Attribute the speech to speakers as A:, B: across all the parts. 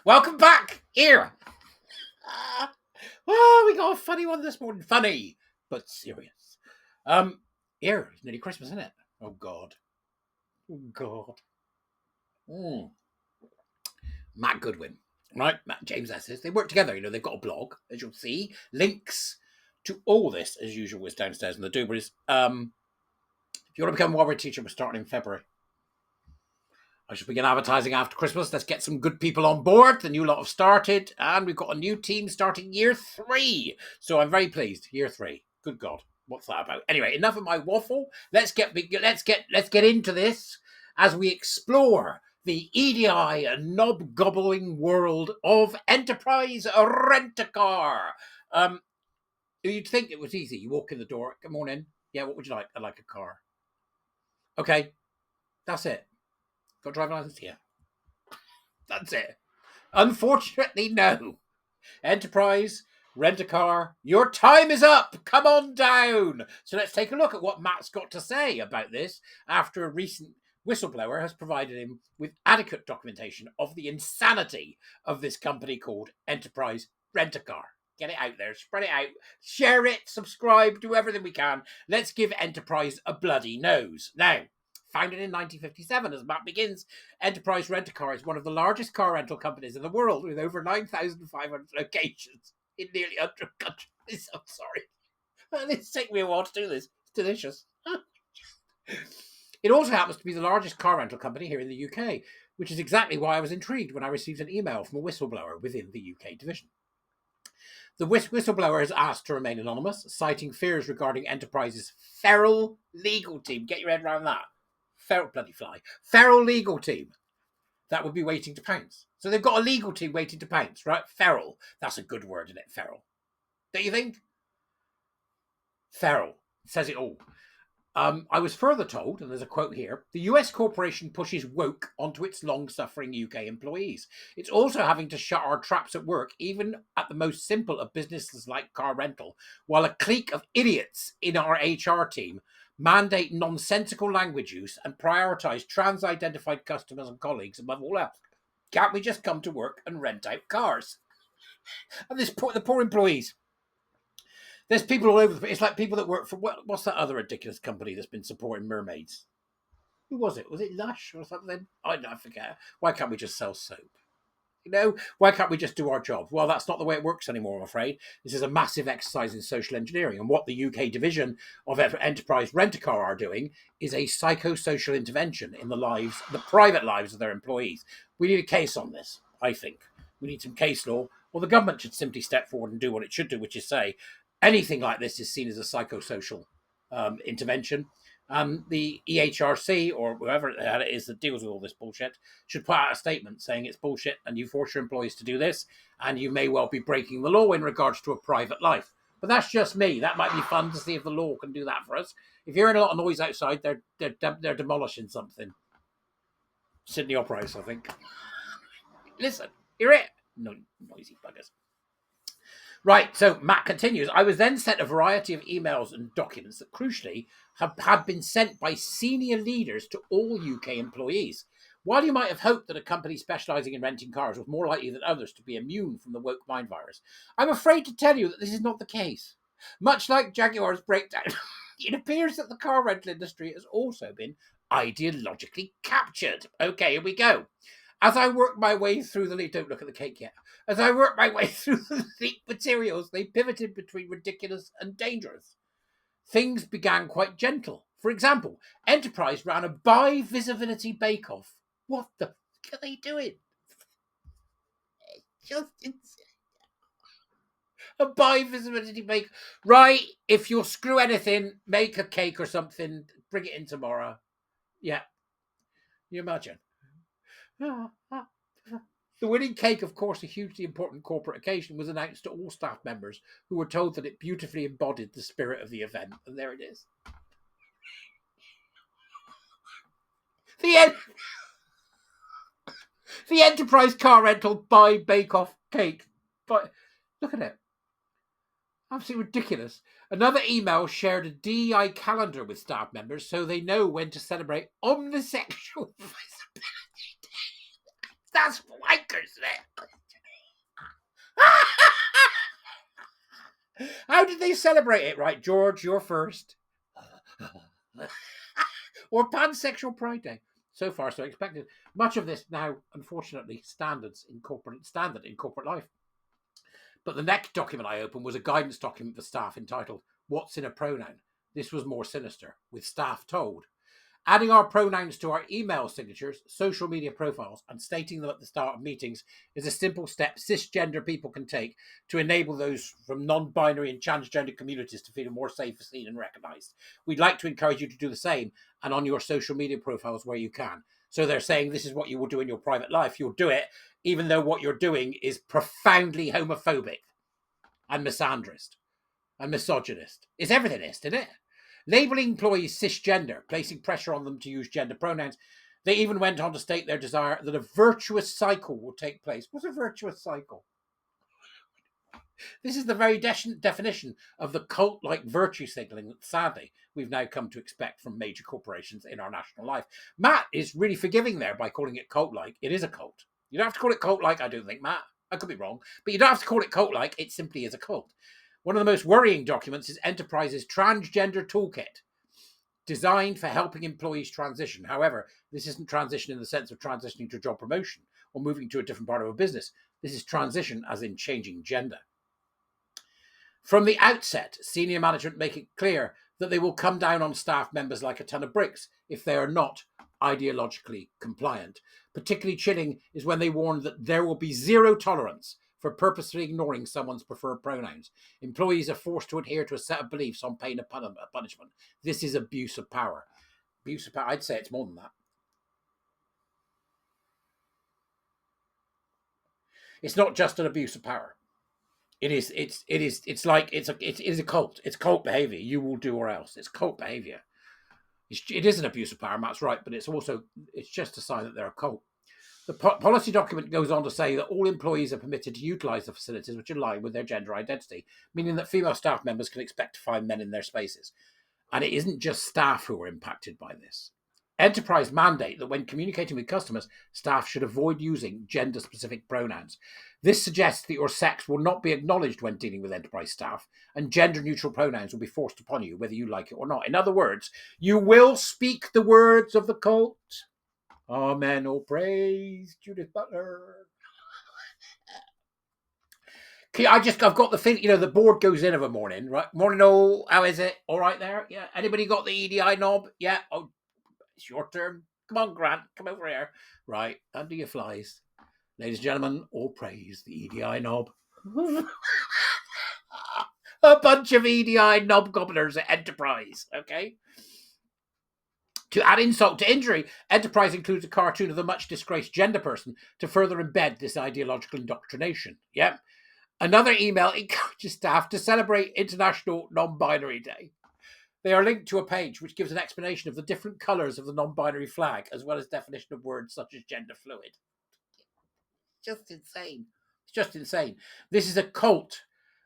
A: Welcome back here. We got a funny one this morning. Funny, but serious. Here, it's nearly Christmas, isn't it? Oh, God. Oh, God. Matt Goodwin, right? Matt James Esses. They work together. They've got a blog, as you'll see. Links to all this, as usual, is downstairs in the Dubras. If you want to become a Warrior teacher, we're starting in February. I should begin advertising after Christmas. Let's get some good people on board. The new lot have started, and we've got a new team starting year 3. So I'm very pleased. Year 3. Good God, what's that about? Anyway, enough of my waffle. Let's get into this as we explore the EDI and knob gobbling world of enterprise rent-a-car. You'd think it was easy. You walk in the door. Good morning. Yeah, what would you like? I'd like a car. Okay, that's it. Got a driving license? Yeah. That's it. Unfortunately, no. Enterprise, rent a car, your time is up. Come on down. So let's take a look at what Matt's got to say about this after a recent whistleblower has provided him with adequate documentation of the insanity of this company called Enterprise Rent a Car. Get it out there, spread it out, share it, subscribe, do everything we can. Let's give Enterprise a bloody nose. Now, founded in 1957, as Matt begins, Enterprise Rent-A-Car is one of the largest car rental companies in the world with over 9,500 locations in nearly 100 countries. I'm sorry. It's taking me a while to do this. It's delicious. It also happens to be the largest car rental company here in the UK, which is exactly why I was intrigued when I received an email from a whistleblower within the UK division. The whistleblower has asked to remain anonymous, citing fears regarding Enterprise's feral legal team. Get your head around that. Feral legal team that would be waiting to pounce. So they've got a legal team waiting to pounce, right? Feral. That's a good word, isn't it? Feral. Don't you think? Feral. Says it all. I was further told, and there's a quote here, the US corporation pushes woke onto its long-suffering UK employees. It's also having to shut our traps at work, even at the most simple of businesses like car rental, while a clique of idiots in our HR team mandate nonsensical language use and prioritise trans-identified customers and colleagues above all else. Can't we just come to work and rent out cars? And the poor employees. There's people all over the place. It's like people that work for, what's that other ridiculous company that's been supporting mermaids? Who was it? Was it Lush or something? I forget. Why can't we just sell soap? Why can't we just do our job? Well, that's not the way it works anymore, I'm afraid. This is a massive exercise in social engineering. And what the UK division of Enterprise Rent-A-Car are doing is a psychosocial intervention in the private lives of their employees. We need a case on this, I think. We need some case law. Well, the government should simply step forward and do what it should do, which is say anything like this is seen as a psychosocial intervention. The EHRC or whoever it is that deals with all this bullshit should put out a statement saying it's bullshit and you force your employees to do this and you may well be breaking the law in regards to a private life. But that's just me. That might be fun to see if the law can do that for us. If you're hearing a lot of noise outside, they're demolishing something. Sydney Opera House, I think. Listen, hear it? No, noisy buggers. Right, so Matt continues. I was then sent a variety of emails and documents that crucially had been sent by senior leaders to all UK employees. While you might have hoped that a company specialising in renting cars was more likely than others to be immune from the woke mind virus, I'm afraid to tell you that this is not the case. Much like Jaguar's breakdown, it appears that the car rental industry has also been ideologically captured. Okay, here we go. As I work my way through the leak, don't look at the cake yet. As I work my way through the leaked materials, they pivoted between ridiculous and dangerous. Things began quite gentle. For example, Enterprise ran a buy visibility bake-off. What the fuck are they doing? It's just insane. A buy visibility bake. Right, if you'll screw anything, make a cake or something, bring it in tomorrow. Yeah. You imagine? The winning cake, of course, a hugely important corporate occasion, was announced to all staff members who were told that it beautifully embodied the spirit of the event. And there it is. The Enterprise car rental buy bake-off cake. But look at it. Absolutely ridiculous. Another email shared a DEI calendar with staff members so they know when to celebrate Omnisexual Visibility Day. That's wankers, isn't it? How did they celebrate it? Right, George, you're first. Or Pansexual Pride Day. So far, so expected. Much of this now, unfortunately, standard in corporate life. But the next document I opened was a guidance document for staff entitled "What's in a Pronoun?" This was more sinister, with staff told, adding our pronouns to our email signatures, social media profiles, and stating them at the start of meetings is a simple step cisgender people can take to enable those from non-binary and transgender communities to feel more safe, seen, and recognised. We'd like to encourage you to do the same, and on your social media profiles where you can. So they're saying this is what you will do in your private life. You'll do it, even though what you're doing is profoundly homophobic and misandrist and misogynist. It's everythingist, isn't it? Labelling employees cisgender, placing pressure on them to use gender pronouns. They even went on to state their desire that a virtuous cycle will take place. What's a virtuous cycle? This is the very definition of the cult-like virtue signalling that, sadly, we've now come to expect from major corporations in our national life. Matt is really forgiving there by calling it cult-like. It is a cult. You don't have to call it cult-like, I don't think, Matt. I could be wrong. But you don't have to call it cult-like. It simply is a cult. One of the most worrying documents is Enterprise's Transgender Toolkit, designed for helping employees transition. However, this isn't transition in the sense of transitioning to job promotion or moving to a different part of a business. This is transition as in changing gender. From the outset, senior management make it clear that they will come down on staff members like a ton of bricks if they are not ideologically compliant. Particularly chilling is when they warn that there will be zero tolerance for purposely ignoring someone's preferred pronouns. Employees are forced to adhere to a set of beliefs on pain of punishment. This is abuse of power. Abuse of power, I'd say it's more than that. It's not just an abuse of power. It is a cult. It's cult behavior. You will do or else. It's cult behavior. It is an abuse of power, Matt's right, but it's just a sign that they're a cult. The policy document goes on to say that all employees are permitted to utilise the facilities which align with their gender identity, meaning that female staff members can expect to find men in their spaces. And it isn't just staff who are impacted by this. Enterprise mandate that when communicating with customers, staff should avoid using gender-specific pronouns. This suggests that your sex will not be acknowledged when dealing with enterprise staff, and gender-neutral pronouns will be forced upon you, whether you like it or not. In other words, you will speak the words of the cult. Amen, oh praise Judith Butler. I've got the thing, the board goes in of a morning, right? Morning, all, how is it? All right there? Yeah. Anybody got the EDI knob? Yeah. Oh, it's your turn. Come on, Grant, come over here. Right, under your flies. Ladies and gentlemen, all praise the EDI knob. A bunch of EDI knob gobblers at Enterprise, okay? To add insult to injury, Enterprise includes a cartoon of the much disgraced gender person to further embed this ideological indoctrination. Yep. Another email encourages staff to celebrate International Non-Binary Day. They are linked to a page which gives an explanation of the different colours of the non-binary flag, as well as definition of words such as gender fluid. Just insane. It's just insane. This is a cult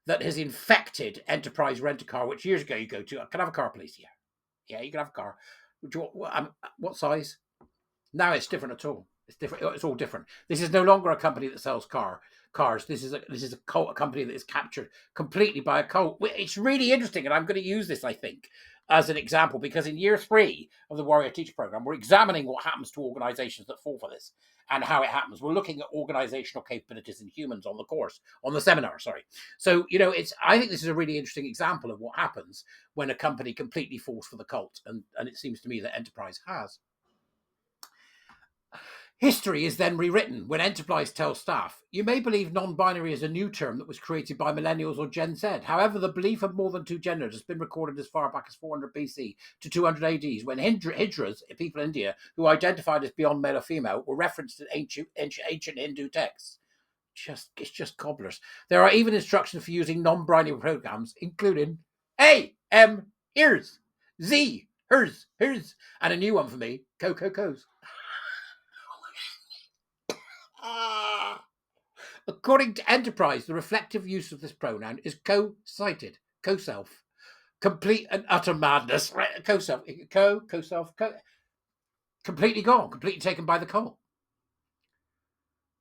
A: that has infected Enterprise Rent-A-Car, which years ago you go to. Can I have a car, please? Yeah. Yeah, you can have a car. What size? Now it's different at all. It's different. It's all different. This is no longer a company that sells cars. This is a cult, a company that is captured completely by a cult. It's really interesting, and I'm going to use this, I think, as an example, because in year 3 of the Warrior Teacher Program, we're examining what happens to organizations that fall for this and how it happens. We're looking at organizational capabilities in humans on the seminar. So, I think this is a really interesting example of what happens when a company completely falls for the cult, and it seems to me that Enterprise has. History is then rewritten when Enterprise tells staff, you may believe non-binary is a new term that was created by millennials or Gen Z. However, the belief of more than two genders has been recorded as far back as 400 BC to 200 AD, when Hijras, people in India, who identified as beyond male or female, were referenced in ancient Hindu texts. It's just cobblers. There are even instructions for using non-binary programs, including A, M, ears, Z, hers, and a new one for me, co's. According to Enterprise, the reflective use of this pronoun is co-cited, co-self. Complete and utter madness. Co-self, co-self, completely gone, completely taken by the cult.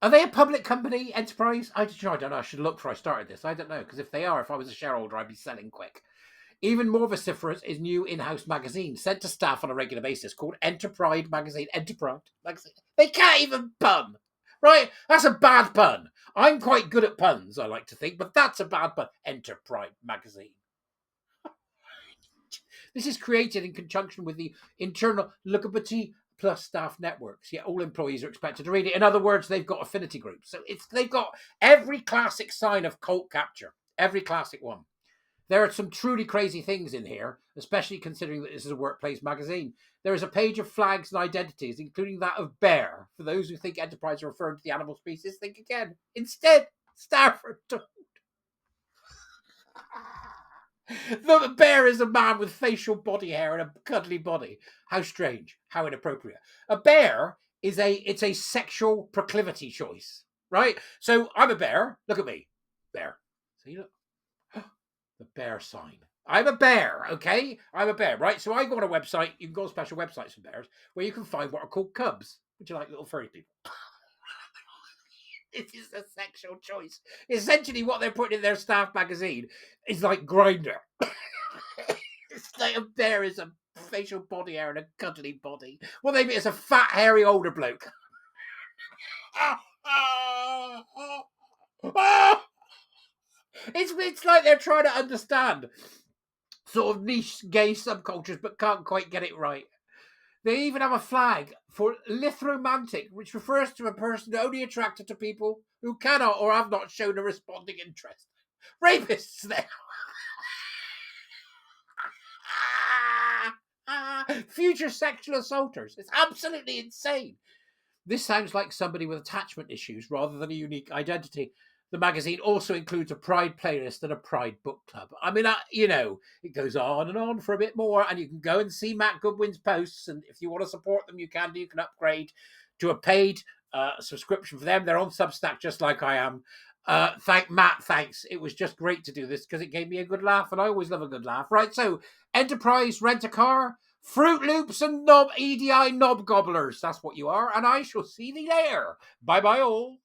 A: Are they a public company, enterprise? I don't know. I should look before I started this. I don't know, because if they are, if I was a shareholder, I'd be selling quick. Even more vociferous is new in-house magazine sent to staff on a regular basis called Enterprise Magazine. Enterprise Magazine. They can't even pun. Right? That's a bad pun. I'm quite good at puns, I like to think, but that's a bad pun. Enterprise Magazine. This is created in conjunction with the internal Lookability Plus staff networks. Yet all employees are expected to read it. In other words, they've got affinity groups. So they've got every classic sign of cult capture. Every classic one. There are some truly crazy things in here, especially considering that this is a workplace magazine. There is a page of flags and identities, including that of bear. For those who think Enterprise are referring to the animal species, think again. Instead, Stafford. The bear is a man with facial body hair and a cuddly body. How strange. How inappropriate. A bear is a sexual proclivity choice, right? So I'm a bear. Look at me. Bear. See, look. The bear sign. I'm a bear, okay? I'm a bear, right? So I go on a website. You can go on special websites for bears where you can find what are called cubs, which are like little furry people. It is a sexual choice. Essentially, what they're putting in their staff magazine is like Grindr. It's like a bear is a facial body hair and a cuddly body. Well, maybe it's a fat, hairy, older bloke. It's like they're trying to understand sort of niche gay subcultures, but can't quite get it right. They even have a flag for lithromantic, which refers to a person only attracted to people who cannot or have not shown a responding interest. Rapists, then. Future sexual assaulters. It's absolutely insane. This sounds like somebody with attachment issues rather than a unique identity. The magazine also includes a Pride playlist and a Pride book club. I mean, it goes on and on for a bit more, and you can go and see Matt Goodwin's posts, and if you want to support them, you can upgrade to a paid subscription for them. They're on Substack just like I am. Thanks. It was just great to do this because it gave me a good laugh, and I always love a good laugh. Right, so Enterprise, rent a car, Fruit Loops and EDI knob gobblers. That's what you are, and I shall see thee there. Bye-bye all.